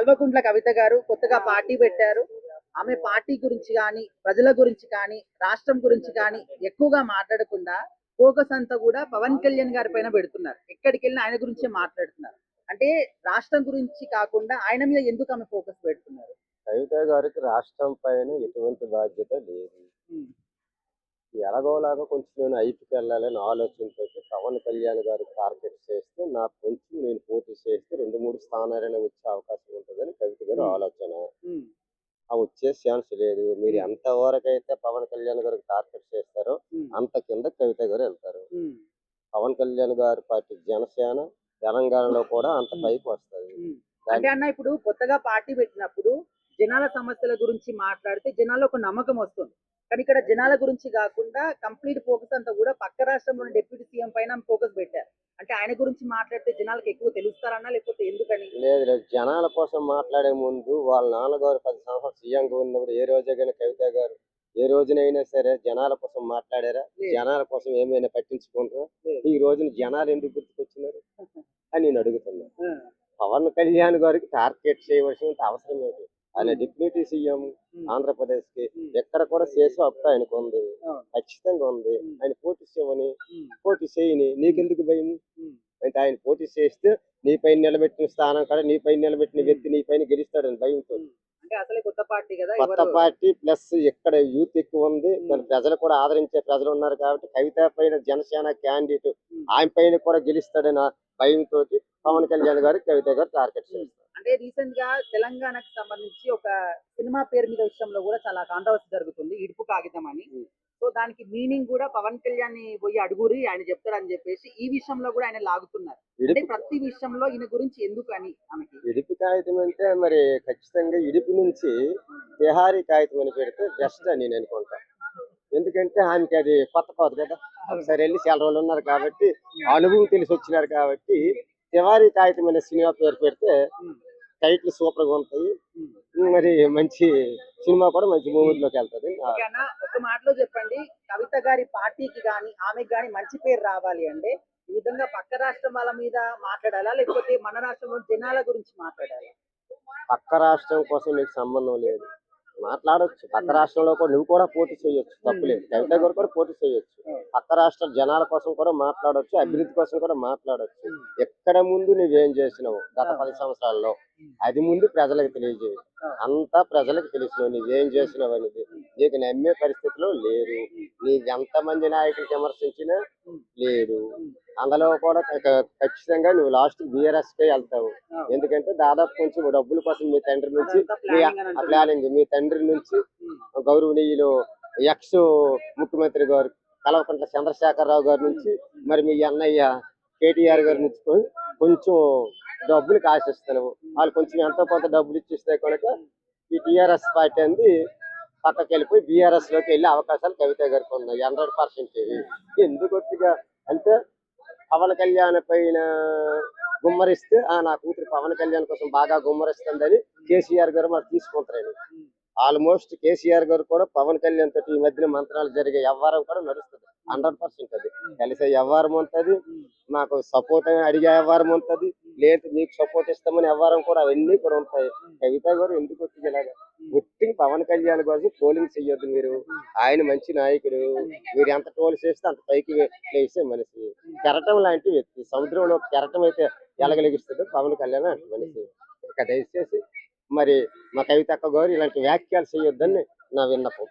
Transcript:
కల్వకుంట్ల కవిత గారు కొత్తగా పార్టీ పెట్టారు. ఆమె పార్టీ గురించి కానీ, ప్రజల గురించి కానీ, రాష్ట్రం గురించి కానీ ఎక్కువగా మాట్లాడకుండా ఫోకస్ అంతా కూడా పవన్ కళ్యాణ్ గారి పైన పెడుతున్నారు. ఎక్కడికి వెళ్ళినా ఆయన గురించే మాట్లాడుతున్నారు. అంటే రాష్ట్రం గురించి కాకుండా ఆయన మీద ఎందుకు ఆమె ఫోకస్ పెడుతున్నారు? కవిత గారికి రాష్ట్రం పైన ఎటువంటి బాధ్యత లేదు. ఉమ్, ఎలాగోలాగా కొంచెం నేను ఐపికెళ్ళాలని ఆలోచనతోటి పవన్ కళ్యాణ్ గారికి టార్గెట్ చేస్తే నాకు కొంచెం నేను పోటీ చేస్తే 2, 3 స్థానాలైనా వచ్చే అవకాశం ఉంటుందని కవిత గారి ఉమ్, ఆలోచన. ఉమ్, ఆ వచ్చే ఛాన్స్ లేదు. మీరు ఉమ్, ఎంత వరకైతే పవన్ కళ్యాణ్ గారికి టార్గెట్ చేస్తారో ఉమ్, అంత కింద కవిత గారు వెళ్తారు. ఉమ్, పవన్ కళ్యాణ్ గారి పార్టీ జనసేన తెలంగాణలో కూడా అంత ఉమ్. పైకి వస్తుంది. ఉమ్. అంటే దాని అన్న ఇప్పుడు కొత్తగా పార్టీ పెట్టినప్పుడు జనాల సమస్యల గురించి మాట్లాడితే జనాల్లో ఒక నమ్మకం వస్తుంది. కానీ ఇక్కడ జనాల గురించి కాకుండా కంప్లీట్ ఫోకస్ అంతా కూడా పక్క రాష్ట్రంలోని డిప్యూటీ సీఎం పైన ఫోకస్ పెట్టారు. అంటే ఆయన గురించి మాట్లాడితే జనాలకు ఎక్కువ తెలుస్తారన్నా లేకపోతే ఎందుకని? లేదు లేదు, జనాల కోసం మాట్లాడే ముందు వాళ్ళ నాన్నగారు 10 సంవత్సరాలు సీఎంగా ఉన్నప్పుడు ఏ రోజే కానీ కవిత గారు ఏ రోజునైనా సరే జనాల కోసం మాట్లాడారా? లేదు. జనాల కోసం ఏమైనా పట్టించుకుంటారా? లేదు. ఈ రోజున జనాలు ఎందుకు గుర్తుకొచ్చినారు అని నేను అడుగుతున్నా. ఆ, పవన్ కళ్యాణ్ గారికి టార్గెట్ చేయవలసిన అవసరం ఏంటి? ఆయన ఉమ్, డిప్యూటీ సీఎం ఉమ్, ఆంధ్రప్రదేశ్ కి ఉమ్, ఎక్కడ కూడా చేసే హక్కు ఆయనకు ఉంది, అవును, ఖచ్చితంగా ఉంది. ఉమ్, ఆయన పోటీ చేయమని, ఉమ్, పోటీ చేయని నీకెందుకు భయం? ఉమ్, అంటే ఆయన పోటీ చేస్తే నీ పైన నిలబెట్టిన స్థానం కాడ నీ పైన నిలబెట్టిన ఉమ్, వ్యక్తి నీ పైన గెలుస్తాడని భయంతో. ఉమ్. అంటే అసలే కొత్త పార్టీ కదా కొత్త ఎవరు? పార్టీ ప్లస్ ఇక్కడ యూత్ ఎక్కువ ఉంది, ఉమ్, దాని ప్రజలు కూడా ఆదరించే ప్రజలు ఉన్నారు కాబట్టి కవిత పైన జనసేన క్యాండిడేట్ ఉమ్, ఆయన పైన కూడా గెలుస్తాడని భయంతో ఉమ్. పవన్ కళ్యాణ్ గారు కవిత గారు టార్గెట్ చేస్తారు. అంటే రీసెంట్ గా తెలంగాణకు సంబంధించి ఒక సినిమా పేరు మీద విషయంలో కూడా చాలా కాంట్రవర్సీ జరుగుతుంది, ఇడుపు కాగితం అని. సో దానికి మీనింగ్ కూడా పవన్ కళ్యాణ్ ని పోయి అడుగురి ఆయన చెప్తారని చెప్పేసి ఈ విషయంలో కూడా ఆయన లాగుతున్నారు. అంటే ఇడుపు ప్రతి విషయంలో ఈయన గురించి ఎందుకు అని ఆమెకి. ఇడుపు కాగితం అంటే మరి ఖచ్చితంగా ఇడుపు నుంచి తిహారీ కాగితం అని పెడితే బెస్ట్ అని నేను అనుకుంటా. ఎందుకంటే ఆమెకి అది కొత్త కాదు కదా, ఒకసారి వెళ్ళి చాలా రోజులు ఉన్నారు కాబట్టి అనుభవం తెలిసి వచ్చినారు కాబట్టి తివారీ కాగితం అనే సినిమా పేరు పెడితే ఉమ్, టైటిల్ సూపర్ గా ఉంటాయి. ఉమ్. మరి మంచి సినిమా కూడా మంచి మూవీలోకి వెళ్తుంది. ఓకే అన్న, ఒక మాటలో చెప్పండి, కవిత గారి పార్టీకి కానీ ఆమెకి కానీ మంచి పేరు రావాలి అంటే ఈ విధంగా పక్క రాష్ట్రం వాళ్ళ మీద మాట్లాడాలా లేకపోతే మన రాష్ట్రంలో జనాల గురించి మాట్లాడాలా? పక్క రాష్ట్రం కోసం నీకు సంబంధం లేదు, మాట్లాడొచ్చు. పక్క రాష్ట్రంలో కూడా నువ్వు కూడా పోటీ చేయొచ్చు, తప్పులేదు. కవిత గారు కూడా పోటీ చేయొచ్చు. పక్క రాష్ట్ర జనాల కోసం కూడా మాట్లాడొచ్చు, అభివృద్ధి కోసం కూడా మాట్లాడొచ్చు. ఎక్కడ ముందు నువ్వేం చేసినావు గత 10 సంవత్సరాల్లో అది ముందు ప్రజలకు తెలియజేయు. అంతా ప్రజలకు తెలుసు నువ్వేం చేసినావు అనేది. నీకు నమ్మే పరిస్థితిలో లేరు. నీకు ఎంతమంది నాయకులు విమర్శించినా లేదు. అందులో కూడా ఖచ్చితంగా నువ్వు లాస్ట్ బీఆర్ఎస్ కే వెళ్తావు. ఎందుకంటే దాదాపు కొంచెం డబ్బుల కోసం మీ తండ్రి నుంచి ప్లానింగ్ మీ తండ్రి నుంచి గౌరవనీయులు ఎక్స్ ముఖ్యమంత్రి గారు కల్వకుంట్ల చంద్రశేఖరరావు గారి నుంచి మరి మీ అన్నయ్య కేటీఆర్ గారి నుంచి కొంచెం డబ్బులు ఆశిస్తున్నావు. వాళ్ళు కొంచెం ఎంతో కొంత డబ్బులు ఇచ్చిస్తే కనుక ఈ టీఆర్ఎస్ పార్టీ అనేది పక్కకి వెళ్ళిపోయి బీఆర్ఎస్ లోకి వెళ్ళే అవకాశాలు కవిత గారికి ఉన్నాయి 100%. ఎందుకు అంటే పవన్ కళ్యాణ్ పైన గుమ్మరిస్తే నా కూతురు పవన్ కళ్యాణ్ కోసం బాగా గుమ్మరిస్తుందని కేసీఆర్ గారు మరి తీసుకుంటారని. ఆల్మోస్ట్ కేసీఆర్ గారు కూడా పవన్ కళ్యాణ్ తోటి ఈ మధ్యన మంత్రాలు జరిగే వ్యవహారం కూడా నడుస్తుంది. 100% అది కలిసే వ్యవహారం ఉంటది, నాకు సపోర్ట్ అడిగే వ్యవహారం ఉంటది, లేదు మీకు సపోర్ట్ ఇస్తామని వ్యవహారం కూడా అవన్నీ కూడా ఉంటాయి. కవిత గారు ఎందుకు వచ్చేలాగా ఒట్టికి పవన్ కళ్యాణ్ గారు ట్రోలింగ్ చెయ్యొద్దు మీరు. ఆయన మంచి నాయకుడు, మీరు ఎంత ట్రోల్ చేస్తే అంత పైకి లేసే మనిషి. కెరటం లాంటి వ్యక్తి, సముద్రంలో కెరటం అయితే ఎలగలిగిస్తుంది పవన్ కళ్యాణ్ అంటే మనిషి. ఇక దయచేసి మరి మా కవితక్క గారు ఇలాంటి వ్యాఖ్యలు చేయొద్దని నా విన్నపం.